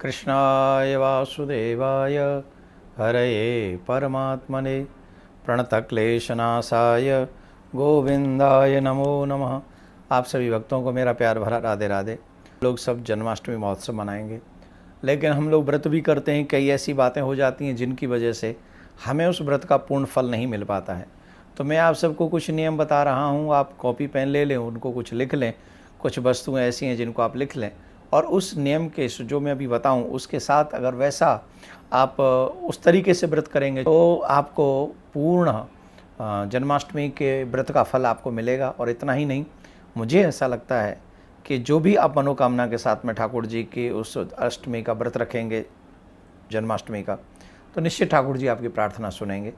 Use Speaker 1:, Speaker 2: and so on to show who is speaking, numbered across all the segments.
Speaker 1: कृष्णाय वासुदेवाय हरये परमात्मने प्रणतक्लेशनाशाय गोविंदाय नमो नमः। आप सभी भक्तों को मेरा प्यार भरा राधे राधे। लोग सब जन्माष्टमी महोत्सव मनाएंगे, लेकिन हम लोग व्रत भी करते हैं। कई ऐसी बातें हो जाती हैं जिनकी वजह से हमें उस व्रत का पूर्ण फल नहीं मिल पाता है। तो मैं आप सबको कुछ नियम बता रहा हूँ, आप कॉपी पेन ले लें, उनको कुछ लिख लें। कुछ वस्तुएं ऐसी हैं जिनको आप लिख लें और उस नियम के जो मैं अभी बताऊं उसके साथ अगर वैसा आप उस तरीके से व्रत करेंगे तो आपको पूर्ण जन्माष्टमी के व्रत का फल आपको मिलेगा। और इतना ही नहीं, मुझे ऐसा लगता है कि जो भी आप मनोकामना के साथ में ठाकुर जी की उस अष्टमी का व्रत रखेंगे, जन्माष्टमी का, तो निश्चित ठाकुर जी आपकी प्रार्थना सुनेंगे।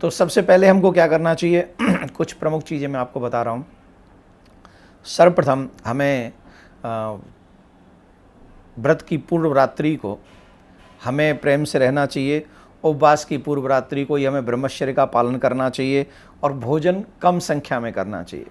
Speaker 1: तो सबसे पहले हमको क्या करना चाहिए कुछ प्रमुख चीज़ें मैं आपको बता रहा हूँ। सर्वप्रथम हमें व्रत की पूर्व रात्रि को हमें प्रेम से रहना चाहिए। उपवास की पूर्व रात्रि को ही हमें ब्रह्मचर्य का पालन करना चाहिए और भोजन कम संख्या में करना चाहिए।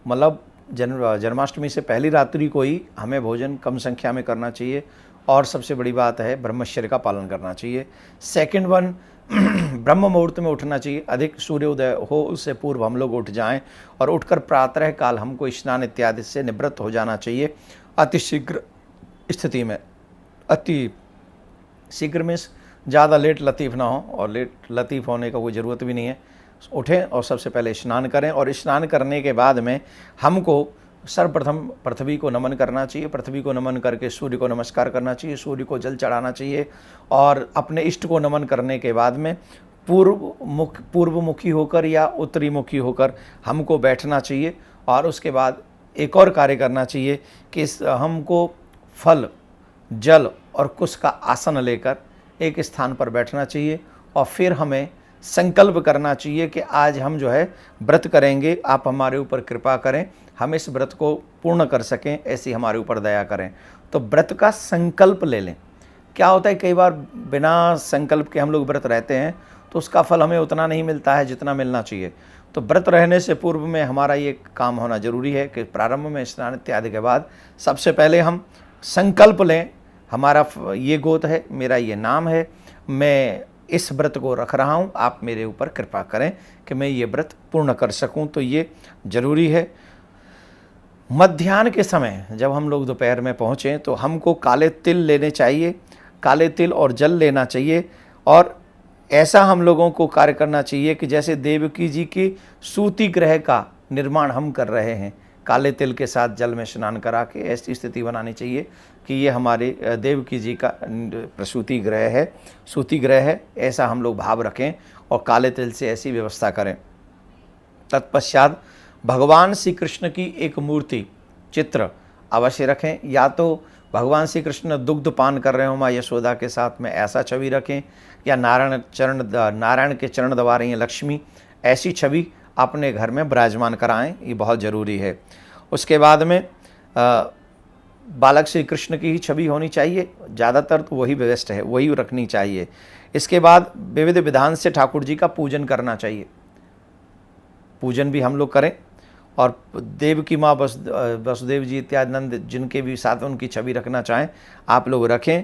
Speaker 1: मतलब जन्माष्टमी से पहली रात्रि को ही हमें भोजन कम संख्या में करना चाहिए और सबसे बड़ी बात है ब्रह्मचर्य का पालन करना चाहिए। सेकंड वन, ब्रह्म मुहूर्त में उठना चाहिए। अधिक सूर्योदय हो उससे पूर्व हम लोग उठ जाएं और उठकर प्रातः काल हमको स्नान इत्यादि से निवृत्त हो जाना चाहिए। अति शीघ्र स्थिति में, अति शीघ्र में ज़्यादा लेट लतीफ़ ना हो, और लेट लतीफ़ होने का कोई ज़रूरत भी नहीं है। उठें और सबसे पहले स्नान करें और स्नान करने के बाद में हमको सर्वप्रथम पृथ्वी को नमन करना चाहिए। पृथ्वी को नमन करके सूर्य को नमस्कार करना चाहिए, सूर्य को जल चढ़ाना चाहिए और अपने इष्ट को नमन करने के बाद में पूर्वमुखी होकर या उत्तरी मुखी होकर हमको बैठना चाहिए। और उसके बाद एक और कार्य करना चाहिए कि हमको फल, जल और कुश का आसन लेकर एक स्थान पर बैठना चाहिए और फिर हमें संकल्प करना चाहिए कि आज हम जो है व्रत करेंगे, आप हमारे ऊपर कृपा करें, हम इस व्रत को पूर्ण कर सकें, ऐसी हमारे ऊपर दया करें। तो व्रत का संकल्प ले लें। क्या होता है, कई बार बिना संकल्प के हम लोग व्रत रहते हैं तो उसका फल हमें उतना नहीं मिलता है जितना मिलना चाहिए। तो व्रत रहने से पूर्व में हमारा ये काम होना जरूरी है कि प्रारंभ में स्नान इत्यादि के बाद सबसे पहले हम संकल्प लें, हमारा ये गोत्र है, मेरा ये नाम है, मैं इस व्रत को रख रहा हूँ, आप मेरे ऊपर कृपा करें कि मैं ये व्रत पूर्ण कर सकूँ। तो ये जरूरी है। मध्याह्न के समय जब हम लोग दोपहर में पहुँचें तो हमको काले तिल लेने चाहिए, काले तिल और जल लेना चाहिए। और ऐसा हम लोगों को कार्य करना चाहिए कि जैसे देवकी जी की सूती ग्रह का निर्माण हम कर रहे हैं, काले तिल के साथ जल में स्नान करा के ऐसी स्थिति बनानी चाहिए कि ये हमारे देवकी जी का प्रसूति ग्रह है, सूती ग्रह है, ऐसा हम लोग भाव रखें और काले तिल से ऐसी व्यवस्था करें। तत्पश्चात भगवान श्री कृष्ण की एक मूर्ति चित्र अवश्य रखें। या तो भगवान श्री कृष्ण दुग्ध पान कर रहे हो माँ यशोदा के साथ में, ऐसा छवि रखें, या नारायण के चरण दबा रही हैं लक्ष्मी, ऐसी छवि अपने घर में विराजमान कराएं, ये बहुत ज़रूरी है। उसके बाद में बालक श्री कृष्ण की ही छवि होनी चाहिए, ज़्यादातर तो वही बेस्ट है, वही रखनी चाहिए। इसके बाद विविध विधान से ठाकुर जी का पूजन करना चाहिए, पूजन भी हम लोग करें। और देव की माँ वसुदेव जी इत्यादि नंद जिनके भी साथ उनकी छवि रखना चाहें आप लोग रखें।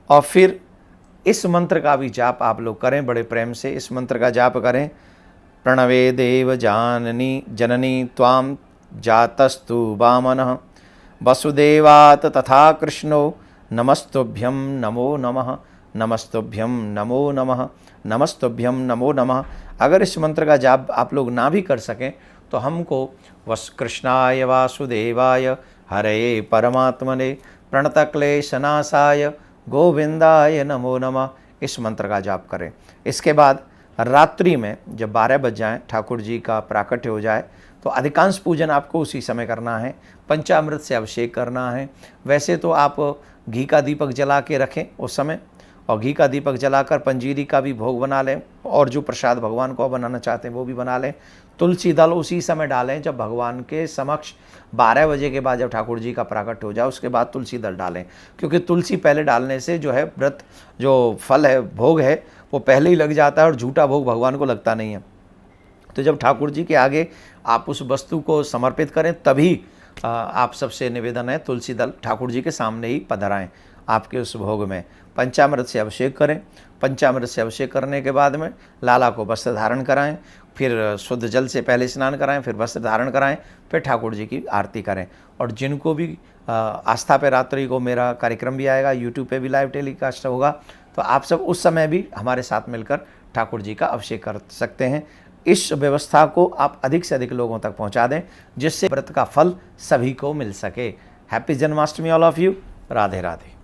Speaker 1: और फिर इस मंत्र का भी जाप आप लोग करें, बड़े प्रेम से इस मंत्र का जाप करें। प्रणवे देव जाननी जननी त्वां जातस्तु वामनः वसुदेवात् तथा कृष्णो नमस्तुभ्यं नमो नमः, नमस्तुभ्यं नमो नमः, नमस्तुभ्यं नमो नमः। अगर इस मंत्र का जाप आप लोग ना भी कर सकें तो हमको कृष्णाय वासुदेवाय हरये परमात्मने प्रणतक्लेशनाशाय गोविंदाय नमो नमः, इस मंत्र का जाप करें। इसके बाद रात्रि में जब 12 बज जाएँ, ठाकुर जी का प्राकट्य हो जाए, तो अधिकांश पूजन आपको उसी समय करना है। पंचामृत से अभिषेक करना है। वैसे तो आप घी का दीपक जला के रखें उस समय, और घी का दीपक जलाकर पंजीरी का भी भोग बना लें, और जो प्रसाद भगवान को बनाना चाहते हैं वो भी बना लें। तुलसी दल उसी समय डालें जब भगवान के समक्ष 12 बजे के बाद जब ठाकुर जी का प्राकट्य हो जाए उसके बाद तुलसी दल डालें, क्योंकि तुलसी पहले डालने से जो है व्रत जो फल है, भोग है, वो पहले ही लग जाता है और झूठा भोग भगवान को लगता नहीं है। तो जब ठाकुर जी के आगे आप उस वस्तु को समर्पित करें तभी आप सबसे निवेदन है तुलसी दल ठाकुर जी के सामने ही पधराएं। आपके उस भोग में। पंचामृत से अभिषेक करें। पंचामृत से अभिषेक करने के बाद में लाला को वस्त्र धारण कराएं, फिर शुद्ध जल से पहले स्नान कराएं, फिर वस्त्र धारण कराएं, फिर ठाकुर जी की आरती करें। और जिनको भी आस्था पे रात्रि को मेरा कार्यक्रम भी आएगा, यूट्यूब पे भी लाइव टेलीकास्ट होगा, तो आप सब उस समय भी हमारे साथ मिलकर ठाकुर जी का अभिषेक कर सकते हैं। इस व्यवस्था को आप अधिक से अधिक लोगों तक पहुंचा दें, जिससे व्रत का फल सभी को मिल सके। Happy Janmashtami all of you. Radhe Radhe.